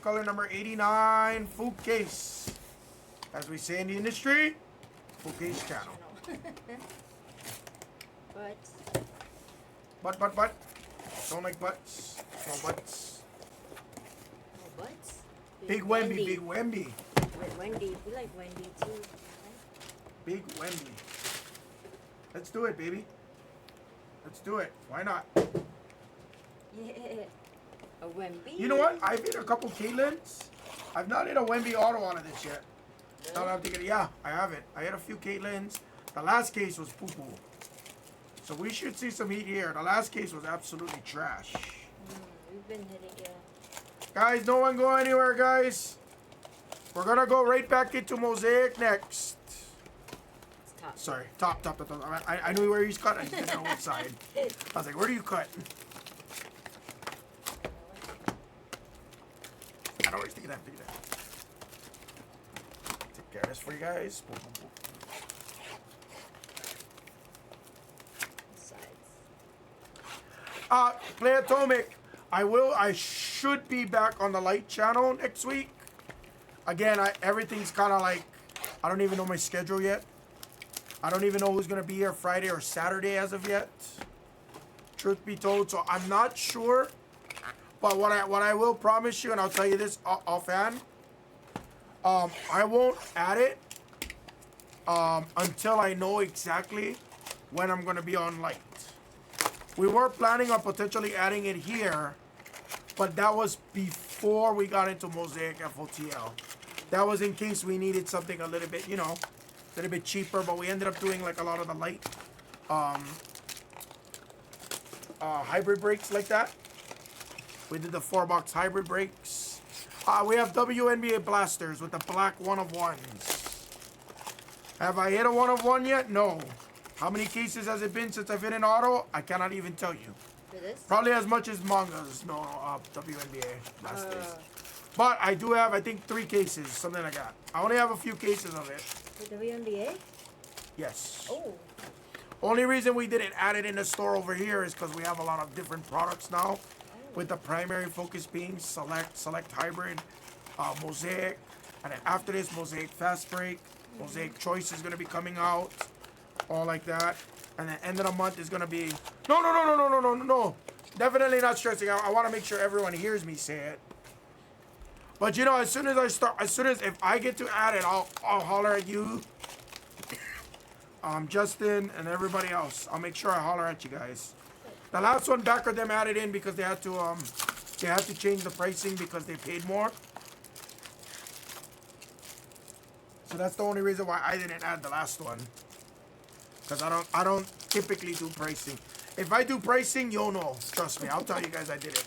color number 89, full case. As we say in the industry, full case channel. But. Don't like butts. No butts. No butts? Big Wemby, Big Wemby. Wendy, we like Wendy too. Right? Big Wemby. Let's do it, baby. Let's do it. Why not? Yeah. A Wemby. You know what? I've hit a couple Caitlins. I've not hit a Wemby auto out of this yet. Really? Now that I'm thinking, yeah, I haven't. I hit a few Caitlins. The last case was poo-poo. So we should see some heat here. The last case was absolutely trash. We've been hitting, yeah. Guys, no one go anywhere, guys. We're going to go right back into Mosaic next. It's top. Sorry, top. I knew where he's cut. I just didn't know what side. I was like, where do you cut? I don't always think of that. Take care of this for you guys. Boom, boom, boom. Play Atomic. I should be back on the light channel next week. Again, everything's kind of like, I don't even know my schedule yet. I don't even know who's going to be here Friday or Saturday as of yet. Truth be told, so I'm not sure. But what I will promise you, and I'll tell you this offhand, I won't add it until I know exactly when I'm going to be on light. We were planning on potentially adding it here, but that was before we got into Mosaic FOTL. That was in case we needed something a little bit, a little bit cheaper, but we ended up doing like a lot of the light hybrid brakes like that. We did the 4-box hybrid brakes. We have WNBA blasters with the black 1-of-1s. Have I hit a 1-of-1 yet? No. How many cases has it been since I've hit an auto? I cannot even tell you. For this? Probably as much as mangas. No, WNBA blasters. But I do have, I think, 3 cases, something like that. I only have a few cases of it. For WNBA? Yes. Oh. Only reason we didn't add it in the store over here is because we have a lot of different products now. With the primary focus being Select Hybrid, Mosaic. And then after this, Mosaic Fast Break. Mosaic Choice is going to be coming out. All like that. And then end of the month is going to be... No. Definitely not stressing out. I want to make sure everyone hears me say it. But as soon as if I get to add it, I'll holler at you. Justin and everybody else. I'll make sure I holler at you guys. The last one, Backer them added in because they had to change the pricing because they paid more. So that's the only reason why I didn't add the last one. Because I don't typically do pricing. If I do pricing, you'll know. Trust me. I'll tell you guys I did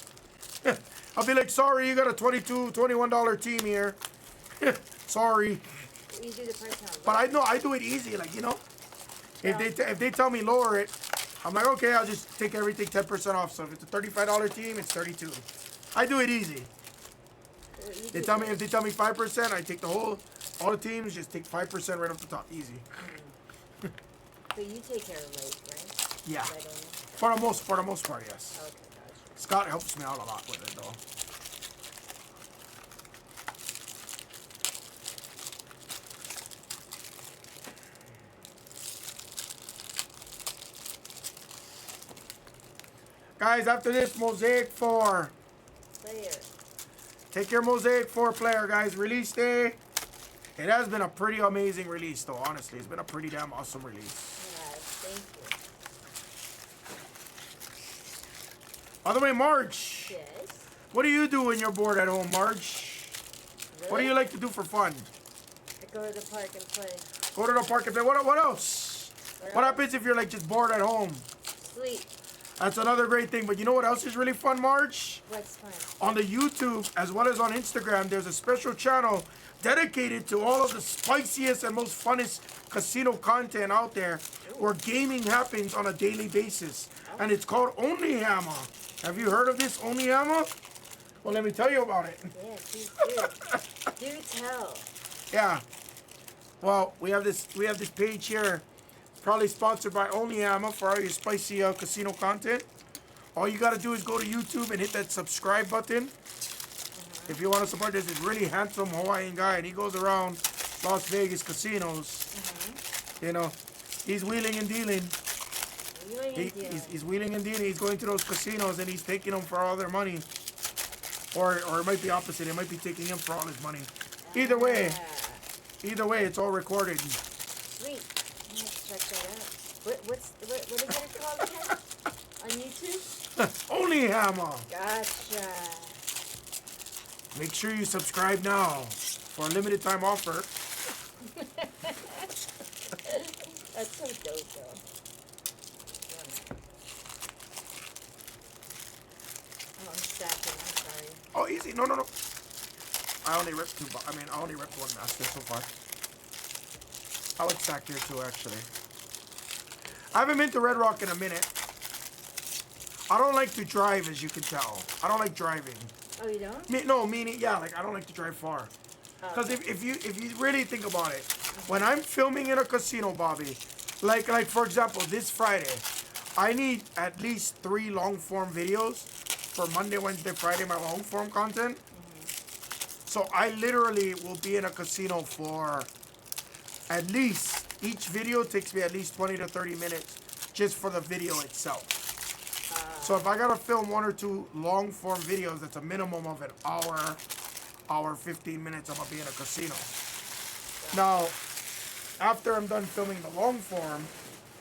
it. I'll be like, sorry, you got a $22, $21 team here. Sorry. You do the price now. But I do it easy, like, If they tell me lower it, I'm like, okay, I'll just take everything 10% off. So if it's a $35 team, it's $32. I do it easy. If they tell me 5%, I take all the teams, just take 5% right off the top, easy. So you take care of light, right? Yeah. Light For the most part, yes. okay, gotcha. Scott helps me out a lot with it, though. Guys, after this, Mosaic 4. Player. Take your Mosaic 4 player, guys. Release day. It has been a pretty amazing release, though, honestly. It's been a pretty damn awesome release. Thank you. By the way, Marge. Yes? What do you do when you're bored at home, Marge? Really? What do you like to do for fun? I go to the park and play. Go to the park and play. What else? What happens if you're, like, just bored at home? Sleep. That's another great thing. But you know what else is really fun, Marge? What's fun? On the YouTube, as well as on Instagram, there's a special channel dedicated to all of the spiciest and most funnest casino content out there where gaming happens on a daily basis. And it's called Only Hammer. Have you heard of this Only Hammer? Well, let me tell you about it. Yeah, please do. Do tell. Yeah. Well, we have this page here. Probably sponsored by Only Hammer for all your spicy casino content. All you got to do is go to YouTube and hit that subscribe button. If you want to support this, really handsome Hawaiian guy, and he goes around Las Vegas casinos. You know, he's wheeling and dealing. He's wheeling and dealing. He's going to those casinos and he's taking them for all their money. Or it might be opposite. It might be taking him for all his money. Either way, it's all recorded. Sweet. I'm gonna check that out. What is it called again? On YouTube? Only Hammer. Gotcha. Make sure you subscribe now for a limited time offer. That's so dope, though. Oh, I'm stacking. I'm sorry. Oh, easy. No. I only ripped two. I only ripped one master so far. I would stack here too, actually. I haven't been to Red Rock in a minute. I don't like to drive, as you can tell. I don't like driving. Oh, you don't? Meaning, like I don't like to drive far. Because if you really think about it, when I'm filming in a casino, Bobby, like for example, this Friday, I need at least 3 long form videos for Monday, Wednesday, Friday, my long form content. So I literally will be in a casino for at least, each video takes me at least 20 to 30 minutes just for the video itself. So if I gotta film 1 or 2 long form videos, that's a minimum of an hour 15 minutes, I'm gonna be in a casino. Now, after I'm done filming the long form,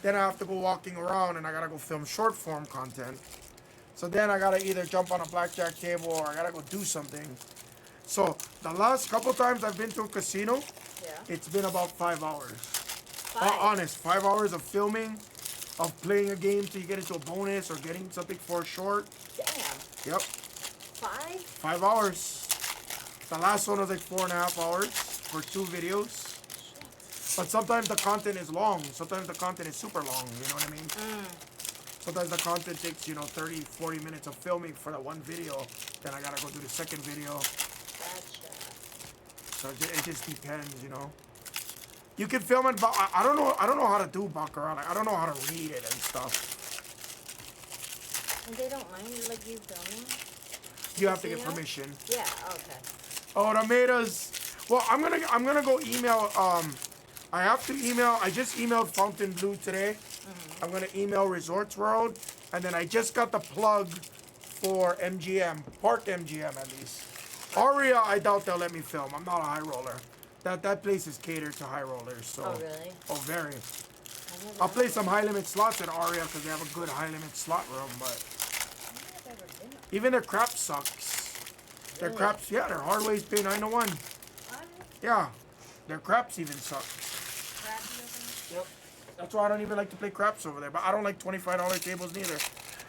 then I have to go walking around and I gotta go film short form content. So then I gotta either jump on a blackjack table or I gotta go do something. So the last couple times I've been to a casino, it's been about 5 hours. 5 hours of filming, of playing a game till you get into a bonus or getting something for a short. Damn. Yep. 5 hours. The last one was like 4.5 hours for 2 videos. But sometimes the content is long. Sometimes the content is super long. You know what I mean? Sometimes the content takes, 30, 40 minutes of filming for that one video. Then I gotta go do the second video. Gotcha. So it just depends, You can film it, but I don't know how to do Baccarat. Like, I don't know how to read it and stuff. And they don't mind you filming? You have to get permission. Yeah. Okay. Oh, the Metas. Well, I'm gonna go email. I have to email. I just emailed Fountain Blue today. I'm gonna email Resorts World, and then I just got the plug for MGM, Park MGM at least. Aria, I doubt they'll let me film. I'm not a high roller. That place is catered to high rollers. So. Oh really? Oh, very. I'll play some high limit slots at Aria because they have a good high limit slot room, but even their crap sucks. Their craps, their hardways pay 9 to 1. Yeah, their craps even suck. Yep. That's why I don't even like to play craps over there. But I don't like $25 tables neither.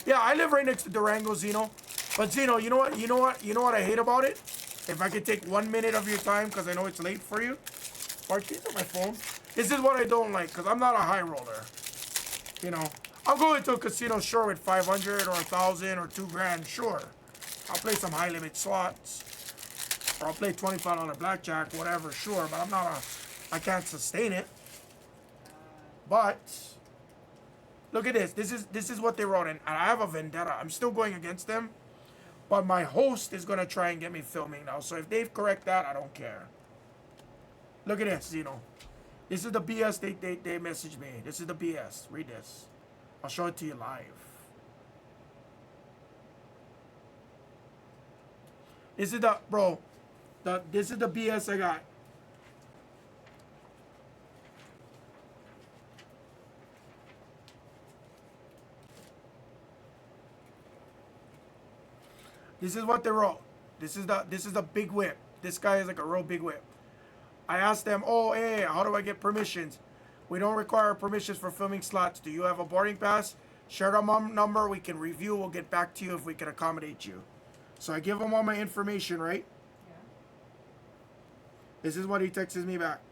Yeah, I live right next to Durango, Zeno. But Zeno, you know what I hate about it? If I could take 1 minute of your time because I know it's late for you. Mark, can you put my phone? This is what I don't like because I'm not a high roller. I'll go into a casino, sure, with 500 or 1,000 or 2 grand, sure. I'll play some high limit slots. Or I'll play $25 blackjack, whatever, sure. But I can't sustain it. But look at this. This is what they wrote in. I have a vendetta. I'm still going against them. But my host is going to try and get me filming now. So if they correct that, I don't care. Look at this, Zeno. This is the BS they messaged me. This is the BS. Read this. I'll show it to you live. This is this is the BS I got. This is what they wrote. This is the big whip. This guy is like a real big whip. I asked them, oh, hey, how do I get permissions? We don't require permissions for filming slots. Do you have a boarding pass? Share the number. We can review. We'll get back to you if we can accommodate you. So I give him all my information, right? Yeah. This is what he texts me back.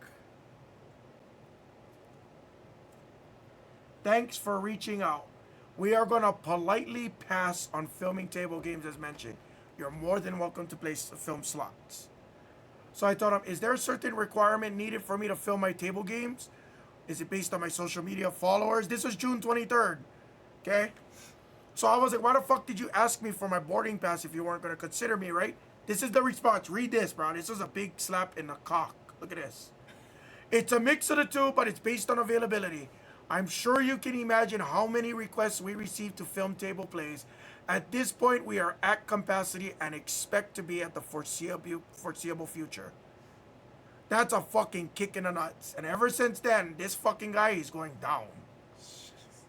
Thanks for reaching out. We are going to politely pass on filming table games as mentioned. You're more than welcome to film slots. So I told him, is there a certain requirement needed for me to film my table games? Is it based on my social media followers? This was June 23rd. Okay? So I was like, why the fuck did you ask me for my boarding pass if you weren't going to consider me, right? This is the response. Read this, bro. This is a big slap in the cock. Look at this. It's a mix of the two, but it's based on availability. I'm sure you can imagine how many requests we receive to film table plays. At this point, we are at capacity and expect to be at the foreseeable future. That's a fucking kick in the nuts. And ever since then, this fucking guy is going down.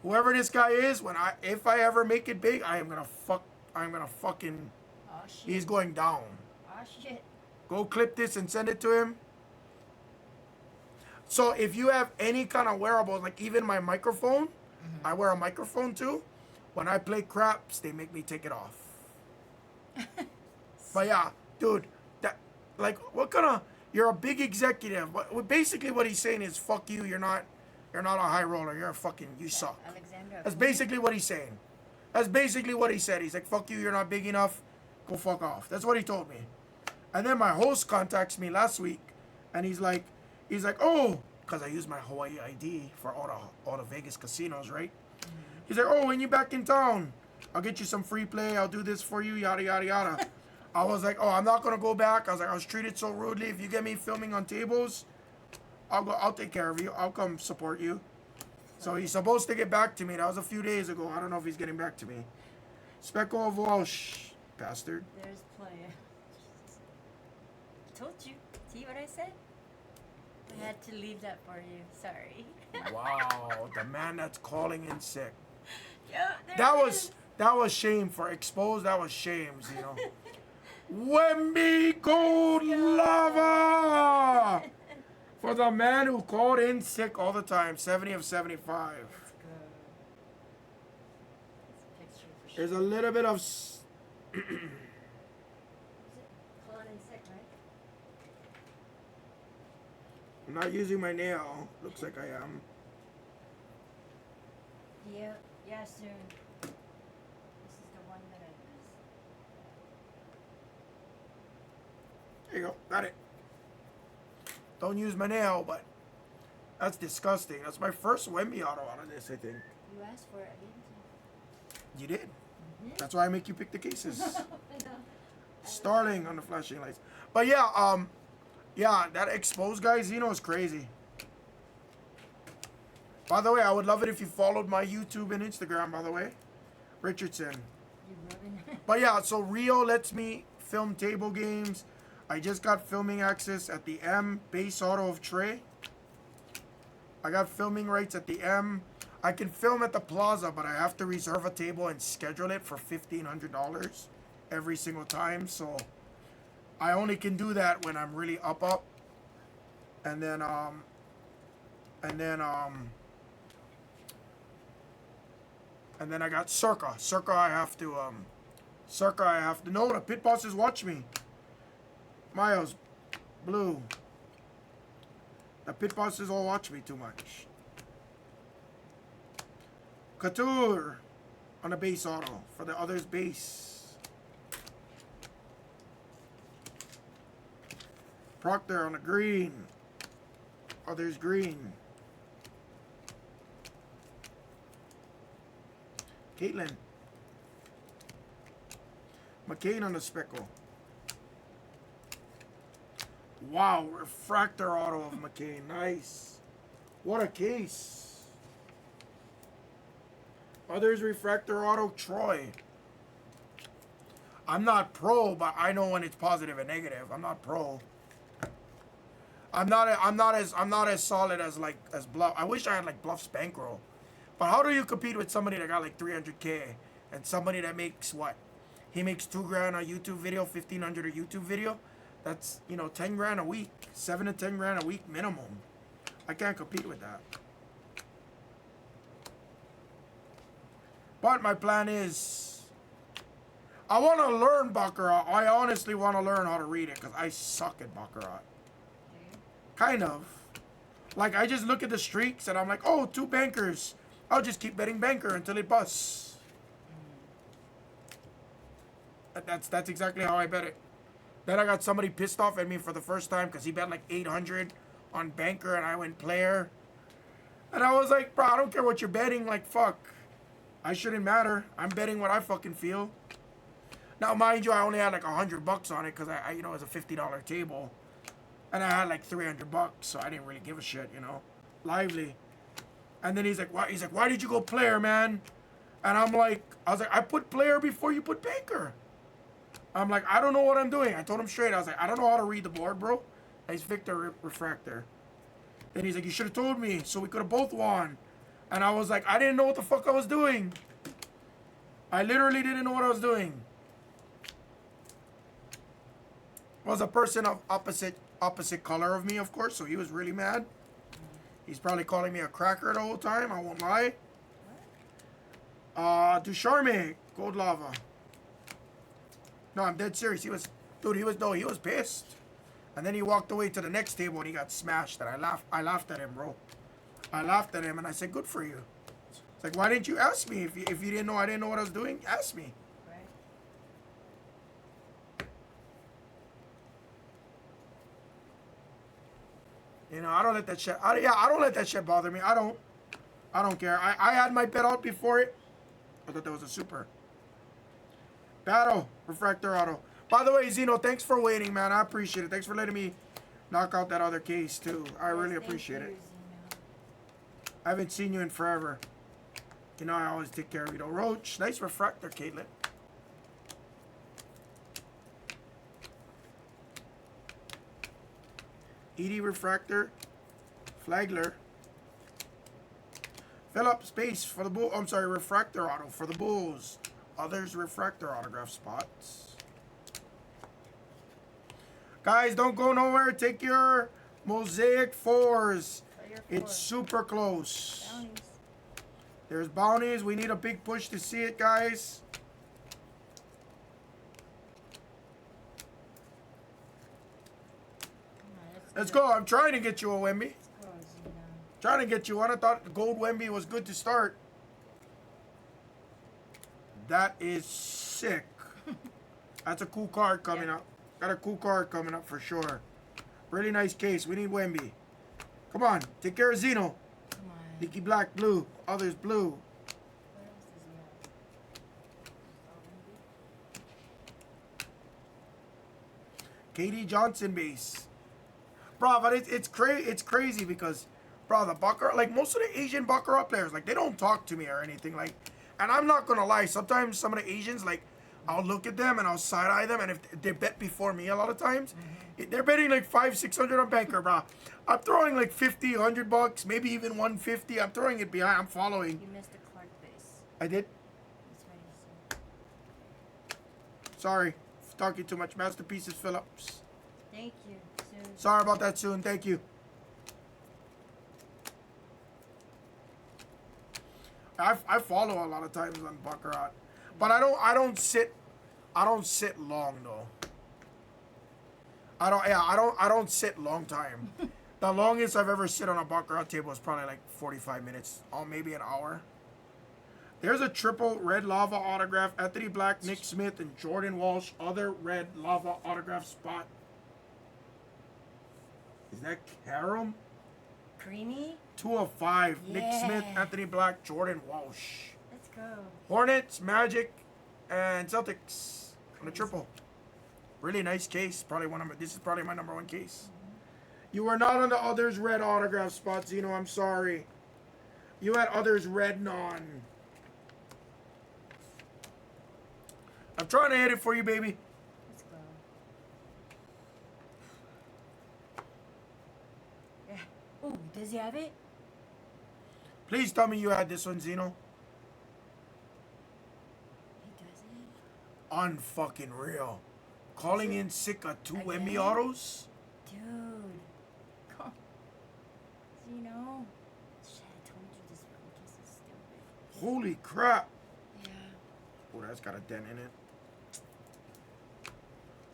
Whoever this guy is, if I ever make it big, I'm gonna fucking. Oh shit. He's going down. Oh shit. Go clip this and send it to him. So if you have any kind of wearables, like even my microphone, I wear a microphone too. When I play craps, they make me take it off. But yeah, dude, what kind of? You're a big executive. Basically, what he's saying is, fuck you. You're not a high roller. You suck. Alexander. That's basically what he's saying. That's basically what he said. He's like, fuck you. You're not big enough. Go fuck off. That's what he told me. And then my host contacts me last week, and he's like, oh, because I use my Hawaii ID for all the Vegas casinos, right? He's like, oh, when you back in town, I'll get you some free play. I'll do this for you, yada, yada, yada. I was like, oh, I'm not going to go back. I was like, I was treated so rudely. If you get me filming on tables, I'll take care of you. I'll come support you. So he's supposed to get back to me. That was a few days ago. I don't know if he's getting back to me. Speckle of Walsh, bastard. There's player. Told you. See what I said? I had to leave that for you. Sorry. Wow, the man that's calling in sick. Yeah, That was shame for exposed. That was shames, you know. Wemby Gold Lava for the man who called in sick all the time. 70 of 75. There's a little bit of. Calling in sick, right? I'm not using my nail. Looks like I am. Yeah, soon. This is the one that I use. There you go. Got it. Don't use my nail, but that's disgusting. That's my first Wemby auto out of this, I think. You asked for it, I gave it You did. to you. That's why I make you pick the cases. I know. Starling on the flashing lights. But yeah, that exposed guy, Zeno, is crazy. By the way, I would love it if you followed my YouTube and Instagram, by the way. Richardson. You rubbing it. But yeah, so Rio lets me film table games. I just got filming access at the M, base auto of Trey. I got filming rights at the M. I can film at the Plaza, but I have to reserve a table and schedule it for $1,500 every single time. So I only can do that when I'm really up. And then I got Circa. Circa I have to no, the pit bosses watch me. Miles, blue. The pit bosses all watch me too much. Couture on the base auto for the others base. Proctor on the green. Others green. Caitlin. McCain on the speckle. Wow, refractor auto of McCain. Nice. What a case. Others refractor auto Troy. I'm not pro, but I know when it's positive and negative. I'm not pro. I'm not as solid as Bluff. I wish I had like Bluff's bankroll. But how do you compete with somebody that got like 300K and somebody that makes what? He makes $2,000 a YouTube video, $1,500 a YouTube video. That's, $10,000 a week, $7 to $10,000 a week minimum. I can't compete with that. But my plan is, I want to learn Baccarat. I honestly want to learn how to read it because I suck at Baccarat. Kind of. Like, I just look at the streaks and I'm like, oh, 2 bankers. I'll just keep betting banker until it busts. That's exactly how I bet it. Then I got somebody pissed off at me for the first time because he bet like 800 on banker and I went player. And I was like, bro, I don't care what you're betting. Like, fuck. I shouldn't matter. I'm betting what I fucking feel. Now, mind you, I only had like $100 on it because it was a $50 table, and I had like $300, so I didn't really give a shit, Lively. And then he's like, why? He's like, why did you go player, man? And I was like, I put player before you put banker. I'm like, I don't know what I'm doing. I told him straight. I was like, I don't know how to read the board, bro. Nice Victor Refractor. Then he's like, you should have told me, so we could have both won. And I was like, I didn't know what the fuck I was doing. I literally didn't know what I was doing. Was a person of opposite color of me, of course, so he was really mad. He's probably calling me a cracker the whole time, I won't lie. Ducharme, Gold Lava. No, I'm dead serious. He was pissed. And then he walked away to the next table and he got smashed. And I laughed at him, bro. I laughed at him and I said, good for you. It's like, why didn't you ask me? If you didn't know I didn't know what I was doing, ask me. Right. I don't let that shit. I don't let that shit bother me. I don't care. I had my bet out before it. I thought that was a super. Battle. Refractor auto. By the way, Zeno, thanks for waiting, man. I appreciate it. Thanks for letting me knock out that other case, too. I really appreciate it. I haven't seen you in forever. I always take care of you, though. Roach. Nice refractor, Caitlin. Edie refractor. Flagler. Phillips base for the Bull. I'm sorry, refractor auto for the Bulls. Others refractor autograph spots. Guys, don't go nowhere. Take your mosaic fours. It's super close. Bounties. There's bounties. We need a big push to see it, guys. Let's go. I'm trying to get you a Wemby. Trying to get you one. I thought the gold Wemby was good to start. That is sick. That's a cool card coming up. Got a cool card coming up for sure. Really nice case. We need Wemby. Come on. Take care of Zeno. Come on. Nicky Black, blue. Others, blue. What else is he Katie Johnson base. Bro, but it's crazy because, bro, the Baccarat, like most of the Asian Baccarat players, like they don't talk to me or anything. Like, and I'm not gonna lie, sometimes some of the Asians, like, I'll look at them and I'll side-eye them, and if they bet before me a lot of times, they're betting like $500-600 on banker, bro. I'm throwing like $50-100, maybe even $150. I'm throwing it behind. I'm following. You missed the Clark base. I did? Sorry. Talking too much. Masterpieces Phillips. Thank you. Soon. Sorry about that, Soon. Thank you. I follow a lot of times on Baccarat, but I don't sit long though. I don't sit long time. The longest I've ever sit on a Baccarat table is probably like 45 minutes, or maybe an hour. There's a triple red lava autograph. Anthony Black, Nick Smith, and Jordan Walsh. Other red lava autograph spot. Is that Karam? Creamy? 2 of 5. Yeah. Nick Smith, Anthony Black, Jordan Walsh. Let's go. Hornets, Magic, and Celtics on a triple. Really nice case. This is probably my number 1 case. You were not on the others red autograph spot, Zeno. I'm sorry. You had others red non. I'm trying to hit it for you, baby. Let's go. Yeah. Ooh, does he have it? Please tell me you had this one, Zeno. He doesn't. Unfucking real. Calling in sick of 2 Wemby autos? Dude. Come. Zeno. Shit, I told you this fucking case is stupid. Holy crap. Yeah. Oh, that's got a dent in it.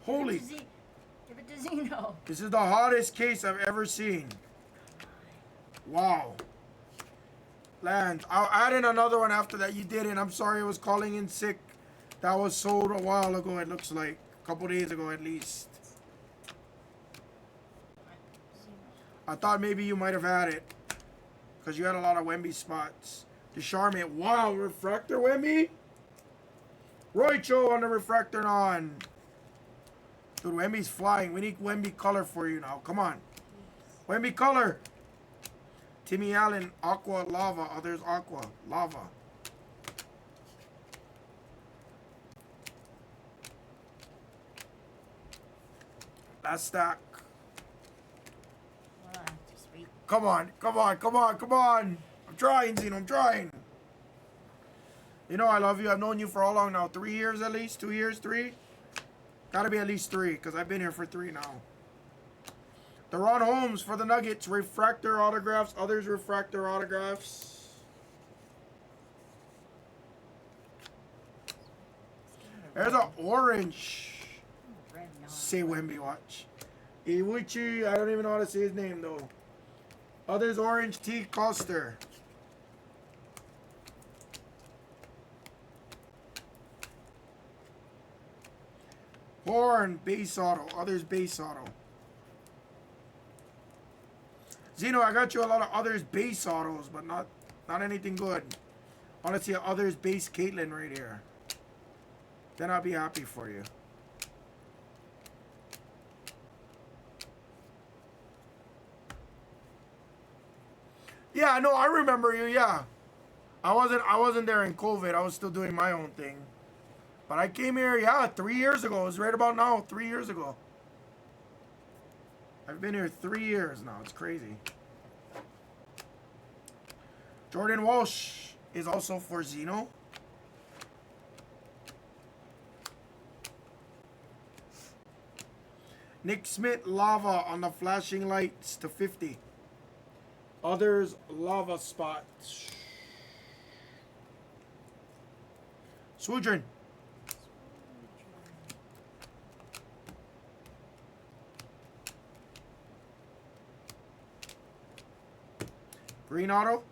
Holy. Give it to Zeno. This is the hottest case I've ever seen. Wow. Lands. I'll add in another one after that. You didn't. I'm sorry, it was calling in sick. That was sold a while ago, it looks like. A couple days ago at least. I thought maybe you might have had it. Because you had a lot of Wemby spots. Ducharme. Wow, refractor Wemby? Roycho on the refractor on. Dude, Wemby's flying. We need Wemby color for you now. Come on. Wemby color. Timmy Allen, aqua, lava. Others, aqua, lava. Last stack. Just wait. Come on, come on, come on, come on. I'm trying, Zeno, I'm trying. You know I love you. I've known you for how long now? 3 years at least? 2 years? 3? Gotta be at least 3, because I've been here for 3 now. Deron Holmes for the Nuggets. Refractor autographs. Others refractor autographs. There's an orange. Say Wemby, watch. Iwuchi, I don't even know how to say his name though. Others orange T. Coster. Horn, base auto. Others base auto. Zeno, I got you a lot of others base autos, but not anything good. I want to see others base Caitlyn right here. Then I'll be happy for you. Yeah, no, I remember you. Yeah, I wasn't there in COVID. I was still doing my own thing. But I came here, yeah, 3 years ago. It was right about now, 3 years ago. I've been here 3 years now. It's crazy. Jordan Walsh is also for Zeno. Nick Smith, lava on the flashing lights to 50. Others, lava spot. Swoodrin. Green auto.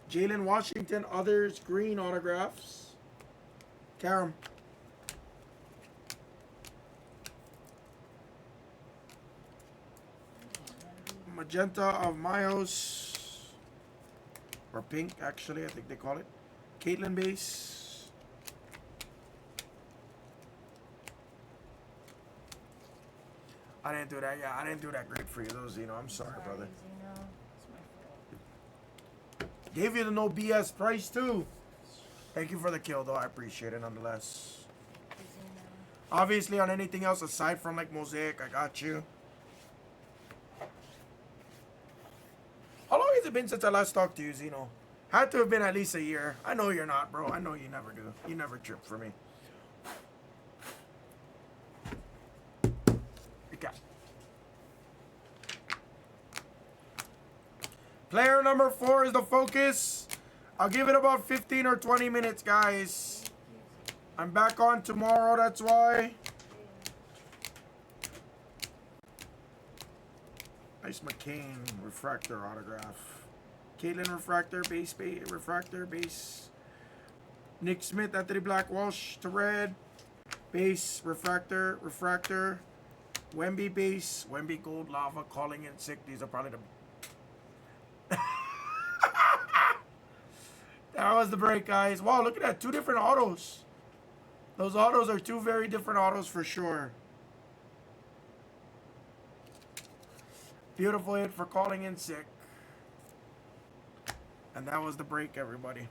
Jalen Washington, others, green autographs. Karam. Magenta of Myos. Or pink, actually, I think they call it. Caitlyn base. I didn't do that, yeah. I didn't do that great for you, though, Zeno. I'm sorry, brother. Gave you the no BS price, too. Thank you for the kill, though. I appreciate it, nonetheless. Obviously, on anything else aside from, like, Mosaic, I got you. How long has it been since I last talked to you, Zeno? Had to have been at least a year. I know you're not, bro. I know you never do. You never trip for me. Okay. Player number 4 is the focus. I'll give it about 15 or 20 minutes, guys. I'm back on tomorrow, that's why. Nice McCain refractor autograph. Caitlyn refractor, base, refractor, base. Nick Smith, Anthony Black Walsh to red. Base, refractor, refractor. Wemby base, Wemby gold, lava, calling in sick. These are probably the... That was the break, guys. Wow, look at that. 2 different autos. Those autos are 2 very different autos for sure. Beautiful hit for calling in sick. And that was the break, everybody.